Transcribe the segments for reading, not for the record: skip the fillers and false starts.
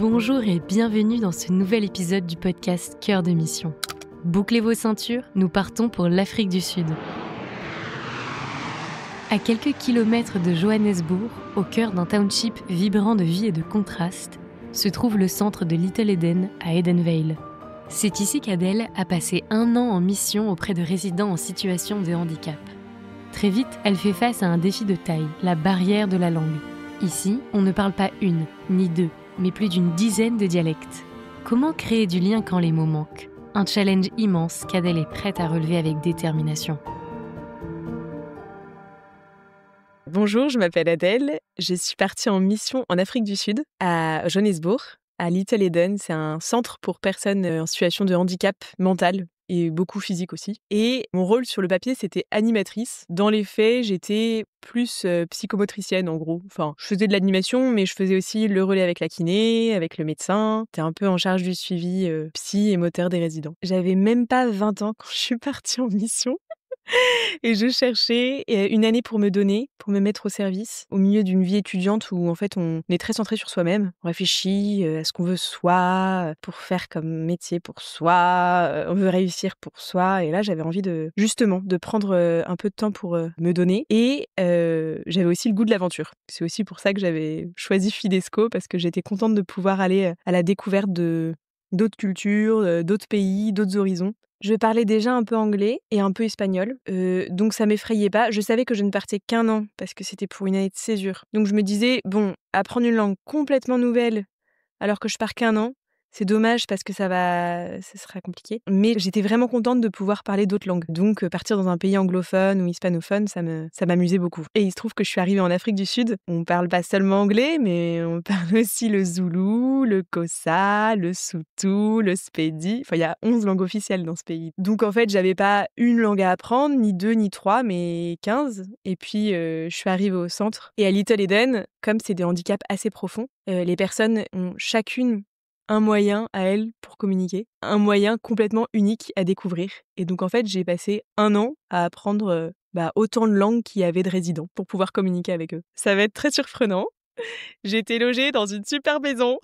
Bonjour et bienvenue dans ce nouvel épisode du podcast Cœur de Mission. Bouclez vos ceintures, nous partons pour l'Afrique du Sud. À quelques kilomètres de Johannesburg, au cœur d'un township vibrant de vie et de contrastes, se trouve le centre de Little Eden à Edenvale. C'est ici qu'Adèle a passé 1 an en mission auprès de résidents en situation de handicap. Très vite, elle fait face à un défi de taille, la barrière de la langue. Ici, on ne parle pas une, ni deux, mais plus d'une dizaine de dialectes. Comment créer du lien quand les mots manquent ? Un challenge immense qu'Adèle est prête à relever avec détermination. Bonjour, je m'appelle Adèle. Je suis partie en mission en Afrique du Sud, à Johannesburg, à Little Eden. C'est un centre pour personnes en situation de handicap mental et beaucoup physique aussi. Et mon rôle sur le papier, c'était animatrice. Dans les faits, j'étais plus psychomotricienne en gros. Enfin, je faisais de l'animation, mais je faisais aussi le relais avec la kiné, avec le médecin. J'étais un peu en charge du suivi psy et moteur des résidents. J'avais même pas 20 ans quand je suis partie en mission. Et je cherchais une année pour me donner, pour me mettre au service, au milieu d'une vie étudiante où en fait on est très centré sur soi-même. On réfléchit à ce qu'on veut soi, pour faire comme métier pour soi, on veut réussir pour soi. Et là j'avais envie de prendre un peu de temps pour me donner. Et j'avais aussi le goût de l'aventure. C'est aussi pour ça que j'avais choisi Fidesco, parce que j'étais contente de pouvoir aller à la découverte d'autres cultures, d'autres pays, d'autres horizons. Je parlais déjà un peu anglais et un peu espagnol, donc ça m'effrayait pas. Je savais que je ne partais qu'1 an parce que c'était pour une année de césure. Donc je me disais, bon, apprendre une langue complètement nouvelle alors que je pars qu'1 an, c'est dommage parce que ça sera compliqué. Mais j'étais vraiment contente de pouvoir parler d'autres langues. Donc partir dans un pays anglophone ou hispanophone, ça m'amusait beaucoup. Et il se trouve que je suis arrivée en Afrique du Sud. On parle pas seulement anglais, mais on parle aussi le zoulou, le xhosa, le sotho, le spedi. Enfin, il y a 11 langues officielles dans ce pays. Donc en fait, j'avais pas une langue à apprendre, ni 2, ni 3, mais 15. Et puis je suis arrivée au centre. Et à Little Eden, comme c'est des handicaps assez profonds, les personnes ont chacune un moyen à elles pour communiquer, un moyen complètement unique à découvrir. Et donc en fait, j'ai passé 1 an à apprendre autant de langues qu'il y avait de résidents pour pouvoir communiquer avec eux. Ça va être très surprenant. J'ai été logée dans une super maison.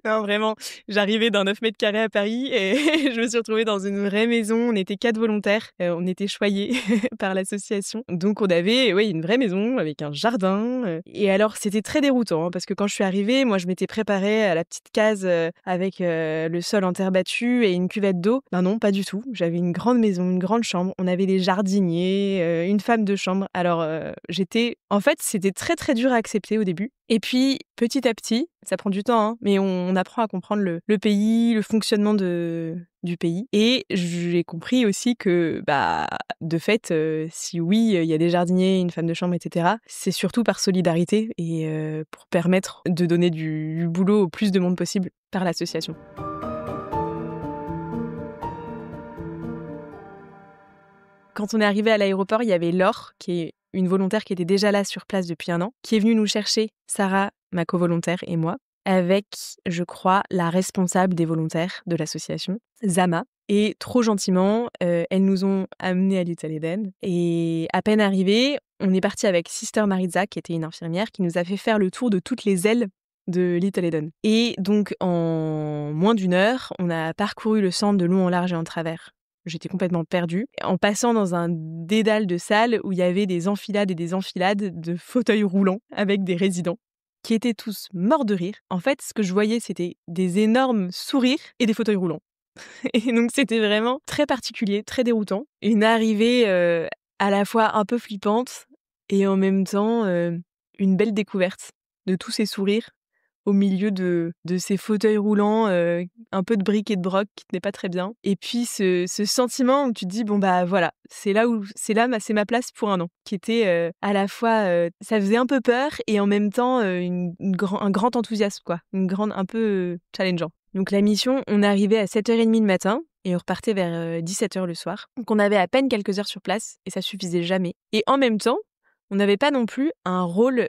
Non, vraiment, j'arrivais d'un 9 mètres carrés à Paris et je me suis retrouvée dans une vraie maison. On était 4 volontaires. On était choyés par l'association. Donc, on avait une vraie maison avec un jardin. Et alors, c'était très déroutant parce que quand je suis arrivée, moi, je m'étais préparée à la petite case avec le sol en terre battue et une cuvette d'eau. Ben non, pas du tout. J'avais une grande maison, une grande chambre. On avait des jardiniers, une femme de chambre. Alors, En fait, c'était très, très dur à accepter au début. Et puis, petit à petit, ça prend du temps, hein, mais on apprend à comprendre le pays, le fonctionnement du pays. Et j'ai compris aussi que, de fait, si oui, il y a des jardiniers, une femme de chambre, etc., c'est surtout par solidarité et pour permettre de donner du boulot au plus de monde possible par l'association. Quand on est arrivé à l'aéroport, il y avait Laure, qui est une volontaire qui était déjà là sur place depuis 1 an, qui est venue nous chercher, Sarah, ma co-volontaire, et moi, avec, je crois, la responsable des volontaires de l'association, Zama. Et trop gentiment, elles nous ont amenés à Little Eden. Et à peine arrivés, on est parti avec Sister Maritza, qui était une infirmière, qui nous a fait faire le tour de toutes les ailes de Little Eden. Et donc, en moins d'1 heure, on a parcouru le centre de long en large et en travers. J'étais complètement perdue, en passant dans un dédale de salles où il y avait des enfilades et des enfilades de fauteuils roulants avec des résidents qui étaient tous morts de rire. En fait, ce que je voyais, c'était des énormes sourires et des fauteuils roulants. Et donc, c'était vraiment très particulier, très déroutant. Une arrivée à la fois un peu flippante et en même temps une belle découverte de tous ces sourires au milieu de ces fauteuils roulants, un peu de briques et de broc qui tenaient pas très bien. Et puis ce sentiment où tu te dis, voilà, c'est ma place pour 1 an. Qui était à la fois, ça faisait un peu peur et en même temps un grand enthousiasme, quoi. Un peu challengeant. Donc la mission, on arrivait à 7h30 le matin et on repartait vers 17h le soir. Donc on avait à peine quelques heures sur place et ça suffisait jamais. Et en même temps, on n'avait pas non plus un rôle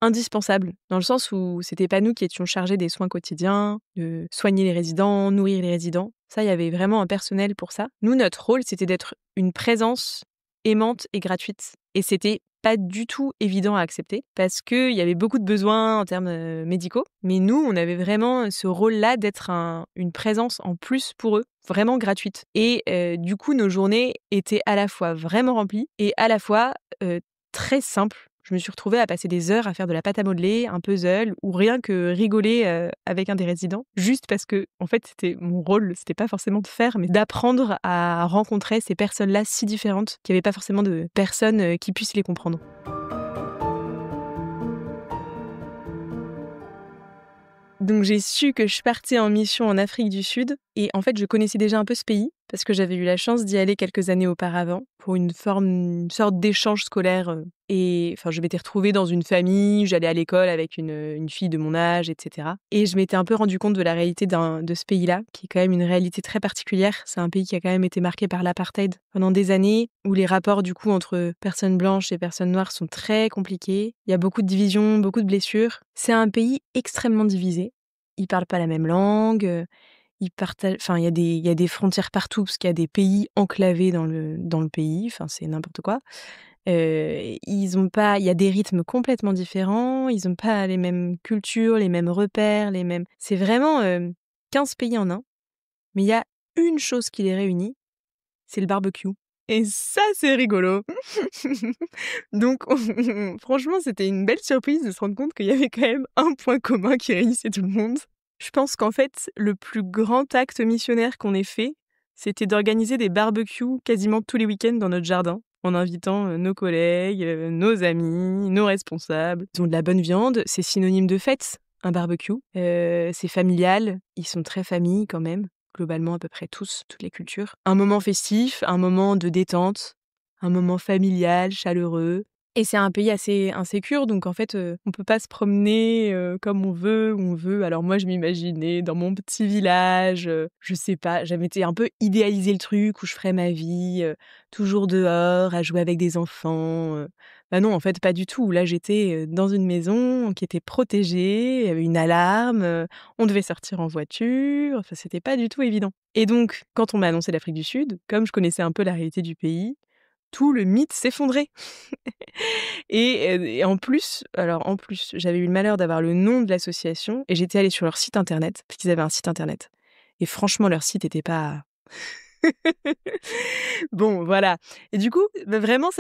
indispensable, dans le sens où c'était pas nous qui étions chargés des soins quotidiens, de soigner les résidents, nourrir les résidents. Ça, il y avait vraiment un personnel pour ça. Nous, notre rôle, c'était d'être une présence aimante et gratuite. Et c'était pas du tout évident à accepter parce qu'il y avait beaucoup de besoins en termes médicaux. Mais nous, on avait vraiment ce rôle-là d'être une présence en plus pour eux, vraiment gratuite. Et du coup, nos journées étaient à la fois vraiment remplies et à la fois très simples. Je me suis retrouvée à passer des heures à faire de la pâte à modeler, un puzzle ou rien que rigoler avec un des résidents. Juste parce que, en fait, c'était mon rôle, c'était pas forcément de faire, mais d'apprendre à rencontrer ces personnes-là si différentes qu'il n'y avait pas forcément de personnes qui puissent les comprendre. Donc j'ai su que je partais en mission en Afrique du Sud et en fait je connaissais déjà un peu ce pays parce que j'avais eu la chance d'y aller quelques années auparavant pour une sorte d'échange scolaire et enfin je m'étais retrouvée dans une famille, j'allais à l'école avec une fille de mon âge, etc. Et je m'étais un peu rendu compte de la réalité de ce pays-là, qui est quand même une réalité très particulière. C'est un pays qui a quand même été marqué par l'apartheid pendant des années, où les rapports du coup entre personnes blanches et personnes noires sont très compliqués. Il y a beaucoup de divisions, beaucoup de blessures. C'est un pays extrêmement divisé. Ils parlent pas la même langue. Ils partagent, enfin, il y a des frontières partout parce qu'il y a des pays enclavés dans le pays. Enfin, c'est n'importe quoi. Ils ont pas, il y a des rythmes complètement différents. Ils ont pas les mêmes cultures, les mêmes repères, les mêmes. C'est vraiment 15 pays en un. Mais il y a une chose qui les réunit, c'est le barbecue. Et ça, c'est rigolo. Donc, franchement, c'était une belle surprise de se rendre compte qu'il y avait quand même un point commun qui réunissait tout le monde. Je pense qu'en fait, le plus grand acte missionnaire qu'on ait fait, c'était d'organiser des barbecues quasiment tous les week-ends dans notre jardin, en invitant nos collègues, nos amis, nos responsables. Ils ont de la bonne viande, c'est synonyme de fête, un barbecue. C'est familial, ils sont très famille quand même, globalement à peu près tous, toutes les cultures. Un moment festif, un moment de détente, un moment familial, chaleureux. Et c'est un pays assez insécure, donc en fait, on peut pas se promener comme on veut, où on veut. Alors moi, je m'imaginais dans mon petit village, je sais pas, j'avais été un peu idéalisé le truc où je ferais ma vie, toujours dehors, à jouer avec des enfants. Bah non, en fait, pas du tout. Là, j'étais dans une maison qui était protégée, il y avait une alarme, on devait sortir en voiture, enfin, c'était pas du tout évident. Et donc, quand on m'a annoncé l'Afrique du Sud, comme je connaissais un peu la réalité du pays, tout le mythe s'effondrait. Et en plus, j'avais eu le malheur d'avoir le nom de l'association et j'étais allée sur leur site internet, parce qu'ils avaient un site internet. Et franchement, leur site était pas... Bon, voilà. Et du coup, bah, vraiment,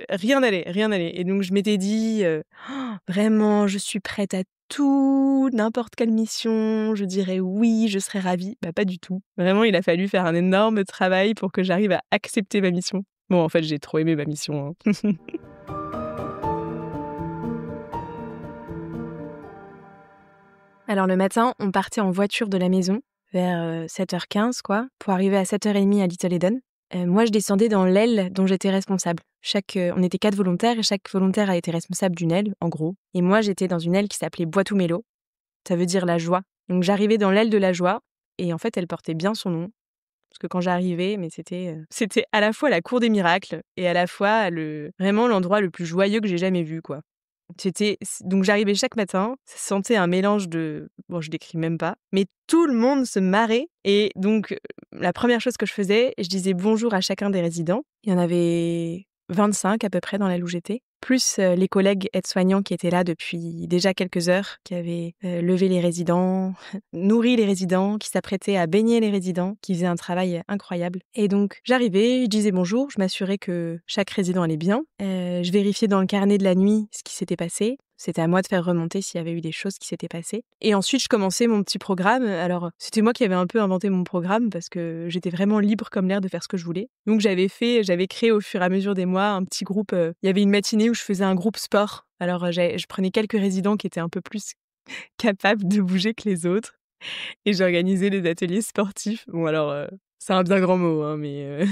rien n'allait. Et donc, je m'étais dit, «Oh, vraiment, je suis prête à tout, n'importe quelle mission, je dirais oui, je serais ravie». Bah, pas du tout. Vraiment, il a fallu faire un énorme travail pour que j'arrive à accepter ma mission. Bon, en fait, j'ai trop aimé ma mission, hein. Alors, le matin, on partait en voiture de la maison vers 7h15, quoi, pour arriver à 7h30 à Little Eden. Moi, je descendais dans l'aile dont j'étais responsable. On était 4 volontaires et chaque volontaire a été responsable d'une aile, en gros. Et moi, j'étais dans une aile qui s'appelait Boitou-Mélo. Ça veut dire la joie. Donc, j'arrivais dans l'aile de la joie et en fait, elle portait bien son nom. Parce que quand j'arrivais, mais c'était à la fois la cour des miracles et à la fois vraiment l'endroit le plus joyeux que j'ai jamais vu, quoi. Donc j'arrivais chaque matin, ça sentait un mélange de... Bon, je décris même pas, mais tout le monde se marrait. Et donc, la première chose que je faisais, je disais bonjour à chacun des résidents. Il y en avait 25 à peu près dans l'aile où j'étais, plus les collègues aides-soignants qui étaient là depuis déjà quelques heures, qui avaient levé les résidents, nourri les résidents, qui s'apprêtaient à baigner les résidents, qui faisaient un travail incroyable. Et donc, j'arrivais, je disais bonjour, je m'assurais que chaque résident allait bien. Je vérifiais dans le carnet de la nuit ce qui s'était passé. C'était à moi de faire remonter s'il y avait eu des choses qui s'étaient passées. Et ensuite, je commençais mon petit programme. Alors, c'était moi qui avais un peu inventé mon programme parce que j'étais vraiment libre comme l'air de faire ce que je voulais. Donc, j'avais créé au fur et à mesure des mois un petit groupe. Il y avait une matinée où je faisais un groupe sport. Alors, je prenais quelques résidents qui étaient un peu plus capables de bouger que les autres. Et j'organisais des ateliers sportifs. Bon, alors, c'est un bien grand mot, hein, mais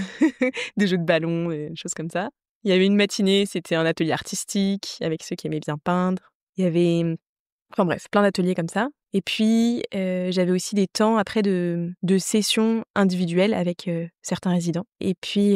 des jeux de ballon, des choses comme ça. Il y avait une matinée, c'était un atelier artistique avec ceux qui aimaient bien peindre. Il y avait, enfin bref, plein d'ateliers comme ça. Et puis, j'avais aussi des temps après de sessions individuelles avec certains résidents. Et puis,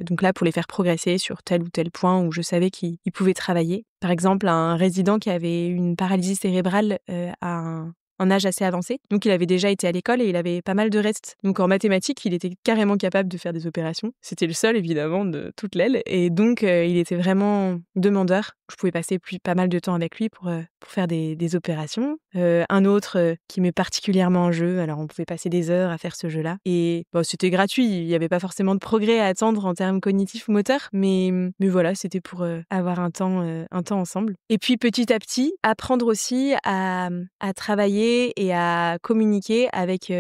donc là, pour les faire progresser sur tel ou tel point où je savais qu'ils pouvaient travailler. Par exemple, un résident qui avait une paralysie cérébrale a un âge assez avancé. Donc, il avait déjà été à l'école et il avait pas mal de restes. Donc, en mathématiques, il était carrément capable de faire des opérations. C'était le seul, évidemment, de toute l'aile. Et donc, il était vraiment demandeur. Je pouvais passer pas mal de temps avec lui pour faire des opérations. Un autre qui met particulièrement en jeu. Alors, on pouvait passer des heures à faire ce jeu-là. Et bon, c'était gratuit. Il n'y avait pas forcément de progrès à attendre en termes cognitifs ou moteurs. Mais voilà, c'était pour avoir un temps ensemble. Et puis, petit à petit, apprendre aussi à travailler et à communiquer avec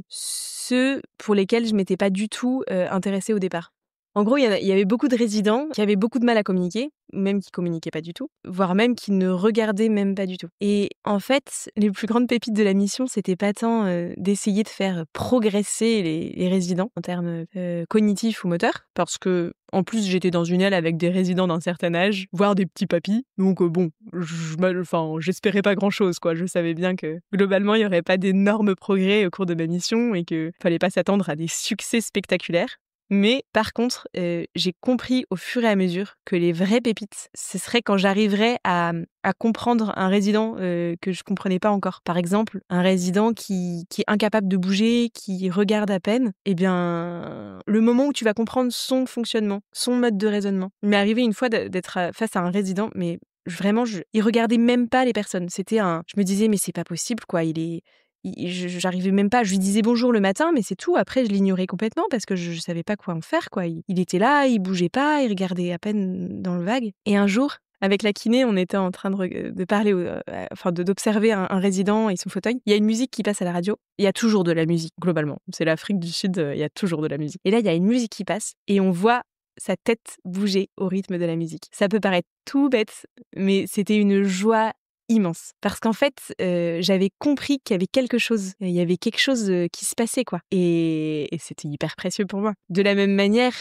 ceux pour lesquels je m'étais pas du tout intéressée au départ. En gros, il y avait beaucoup de résidents qui avaient beaucoup de mal à communiquer, même qui communiquaient pas du tout, voire même qui ne regardaient même pas du tout. Et en fait, les plus grandes pépites de la mission, c'était pas tant d'essayer de faire progresser les résidents en termes cognitifs ou moteurs, parce que en plus j'étais dans une aile avec des résidents d'un certain âge, voire des petits papis, donc j'espérais pas grand-chose, quoi. Je savais bien que globalement il y aurait pas d'énormes progrès au cours de ma mission et que fallait pas s'attendre à des succès spectaculaires. Mais par contre, j'ai compris au fur et à mesure que les vraies pépites, ce serait quand j'arriverais à comprendre un résident que je comprenais pas encore. Par exemple, un résident qui est incapable de bouger, qui regarde à peine, eh bien, le moment où tu vas comprendre son fonctionnement, son mode de raisonnement. Il m'est arrivé une fois d'être face à un résident, mais vraiment, il regardait même pas les personnes. Je me disais, mais c'est pas possible, quoi. J'arrivais même pas, je lui disais bonjour le matin, mais c'est tout. Après, je l'ignorais complètement parce que je savais pas quoi en faire, quoi. Il était là, il bougeait pas, il regardait à peine dans le vague. Et un jour, avec la kiné, on était en train de parler, d'observer un résident et son fauteuil. Il y a une musique qui passe à la radio. Il y a toujours de la musique, globalement. C'est l'Afrique du Sud, il y a toujours de la musique. Et là, il y a une musique qui passe et on voit sa tête bouger au rythme de la musique. Ça peut paraître tout bête, mais c'était une joie immense. Parce qu'en fait, j'avais compris qu'il y avait quelque chose. Il y avait quelque chose qui se passait, quoi. Et c'était hyper précieux pour moi. De la même manière,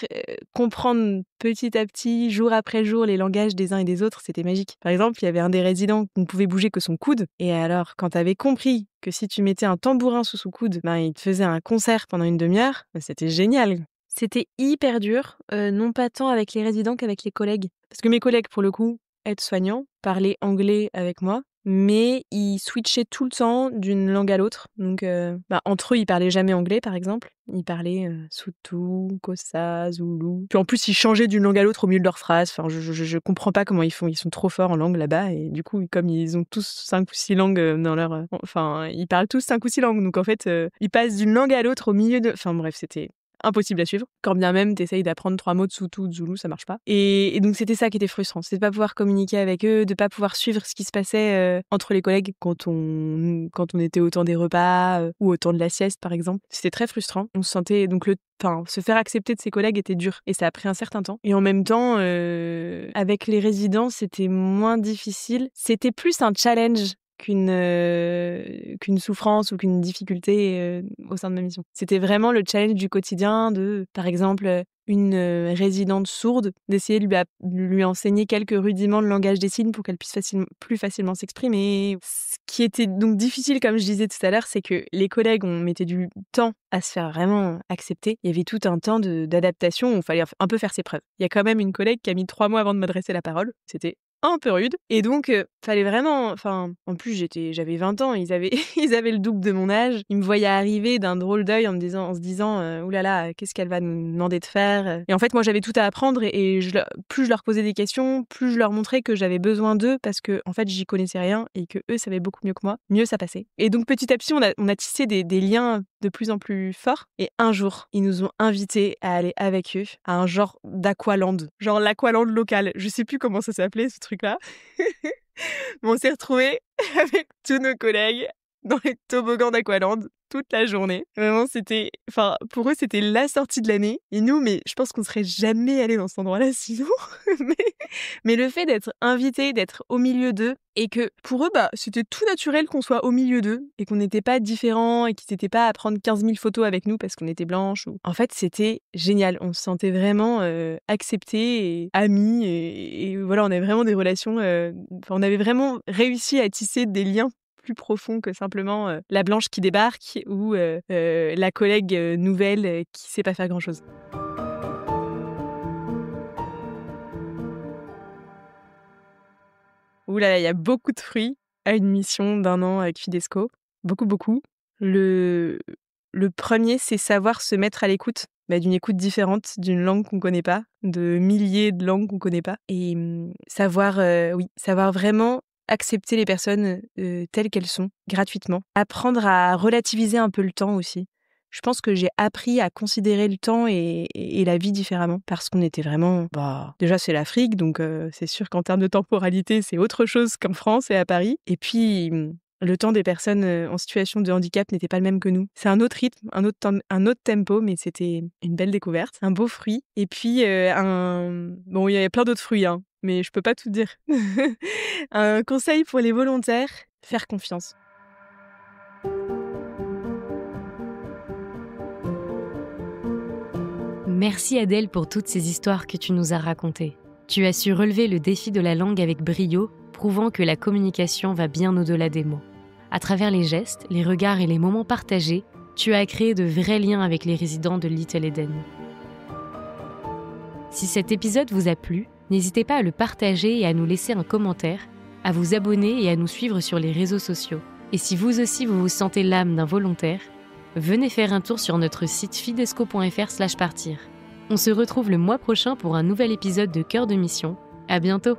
comprendre petit à petit, jour après jour, les langages des uns et des autres, c'était magique. Par exemple, il y avait un des résidents qui ne pouvait bouger que son coude. Et alors, quand t'avais compris que si tu mettais un tambourin sous son coude, il te faisait un concert pendant une demi-heure, c'était génial. C'était hyper dur, non pas tant avec les résidents qu'avec les collègues. Parce que mes collègues, pour le coup, aides-soignants, parlaient anglais avec moi, mais ils switchaient tout le temps d'une langue à l'autre. Donc, entre eux, ils parlaient jamais anglais, par exemple. Ils parlaient Soutou, Kossa, Zoulou. Puis en plus, ils changeaient d'une langue à l'autre au milieu de leurs phrases. Enfin, je comprends pas comment ils font. Ils sont trop forts en langue là-bas. Et du coup, comme ils ont tous 5 ou 6 langues dans leur... ils parlent tous 5 ou 6 langues. Donc en fait, ils passent d'une langue à l'autre au milieu de... Enfin bref, c'était impossible à suivre. Quand bien même t'essayes d'apprendre 3 mots de Soutou, de Zoulou, ça marche pas. Et donc c'était ça qui était frustrant, c'était de pas pouvoir communiquer avec eux, de pas pouvoir suivre ce qui se passait entre les collègues quand on était au temps des repas ou au temps de la sieste par exemple. C'était très frustrant. On se sentait donc se faire accepter de ses collègues était dur et ça a pris un certain temps. Et en même temps, avec les résidents, c'était moins difficile. C'était plus un challenge qu'une souffrance ou qu'une difficulté au sein de ma mission. C'était vraiment le challenge du quotidien de, par exemple, une résidente sourde, d'essayer de lui enseigner quelques rudiments de langage des signes pour qu'elle puisse plus facilement s'exprimer. Ce qui était donc difficile, comme je disais tout à l'heure, c'est que les collègues, on mettait du temps à se faire vraiment accepter. Il y avait tout un temps d'adaptation où il fallait un peu faire ses preuves. Il y a quand même une collègue qui a mis 3 mois avant de m'adresser la parole. C'était un peu rude. Et donc, fallait vraiment... en plus, j'avais 20 ans, ils avaient le double de mon âge. Ils me voyaient arriver d'un drôle d'œil en se disant oulala, qu'est-ce qu'elle va nous demander de faire? Et en fait, moi, j'avais tout à apprendre et plus je leur posais des questions, plus je leur montrais que j'avais besoin d'eux parce que, en fait, j'y connaissais rien et que eux savaient beaucoup mieux que moi. Mieux ça passait. Et donc, petit à petit, on a tissé des liens de plus en plus forts. Et un jour, ils nous ont invités à aller avec eux à un genre d'aqualand. Genre l'aqualand local. Je sais plus comment ça s'appelait, ce truc-là. Mais on s'est retrouvés avec tous nos collègues dans les toboggans d'Aqualand toute la journée. Vraiment, pour eux, c'était la sortie de l'année. Et nous, mais je pense qu'on serait jamais allés dans cet endroit-là sinon. mais le fait d'être invité, d'être au milieu d'eux, et que pour eux, c'était tout naturel qu'on soit au milieu d'eux, et qu'on n'était pas différents, et qu'ils n'étaient pas à prendre 15 000 photos avec nous parce qu'on était blanches. En fait, c'était génial. On se sentait vraiment acceptés et amis. Et voilà, on avait vraiment des relations... on avait vraiment réussi à tisser des liens plus profond que simplement la blanche qui débarque ou la collègue nouvelle qui sait pas faire grand-chose. Ouh là là, il y a beaucoup de fruits à une mission d'1 an avec Fidesco. beaucoup, beaucoup. Le premier, c'est savoir se mettre à l'écoute, d'une écoute différente, d'une langue qu'on connaît pas, de milliers de langues qu'on connaît pas et savoir vraiment accepter les personnes, telles qu'elles sont, gratuitement. Apprendre à relativiser un peu le temps aussi. Je pense que j'ai appris à considérer le temps et la vie différemment parce qu'on était vraiment déjà c'est l'Afrique donc c'est sûr qu'en termes de temporalité, c'est autre chose qu'en France et à Paris et puis, le temps des personnes, en situation de handicap n'était pas le même que nous. C'est un autre rythme, un autre tempo, mais c'était une belle découverte, un beau fruit et puis, il y avait plein d'autres fruits, hein, mais je peux pas tout dire. Un conseil pour les volontaires, faire confiance. Merci Adèle pour toutes ces histoires que tu nous as racontées. Tu as su relever le défi de la langue avec brio, prouvant que la communication va bien au-delà des mots. À travers les gestes, les regards et les moments partagés, tu as créé de vrais liens avec les résidents de Little Eden. Si cet épisode vous a plu, n'hésitez pas à le partager et à nous laisser un commentaire, à vous abonner et à nous suivre sur les réseaux sociaux. Et si vous aussi vous vous sentez l'âme d'un volontaire, venez faire un tour sur notre site fidesco.fr/partir. On se retrouve le mois prochain pour un nouvel épisode de Cœur de Mission. À bientôt!